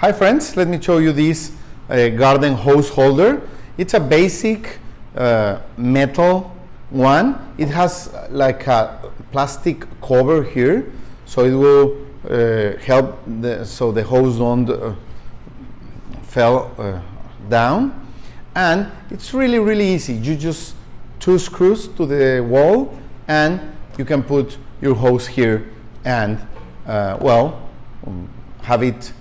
Hi friends, let me show you this garden hose holder. It's a basic metal one. It has like a plastic cover here, so it will help so the hose don't fall down. And it's really easy. You just 2 screws to the wall and you can put your hose here and have it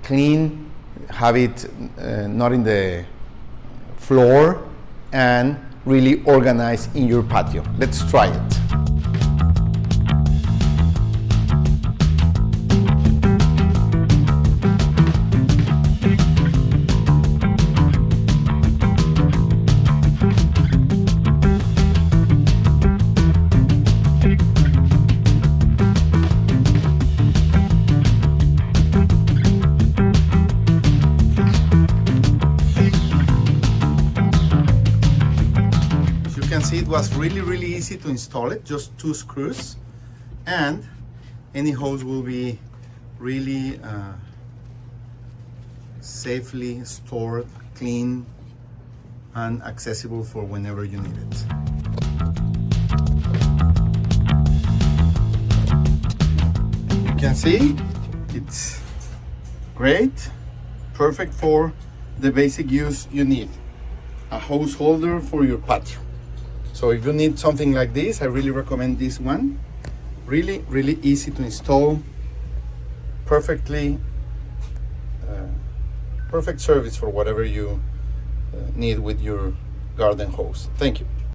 clean, have it not in the floor, and really organized in your patio. Let's try it. See, it was really easy to install it, just 2 screws, and any hose will be really safely stored, clean, and accessible for whenever you need it. You can see it's great, perfect for the basic use you need, a hose holder for your patio. So if you need something like this, I really recommend this one. Really easy to install. Perfect service for whatever you need with your garden hose. Thank you.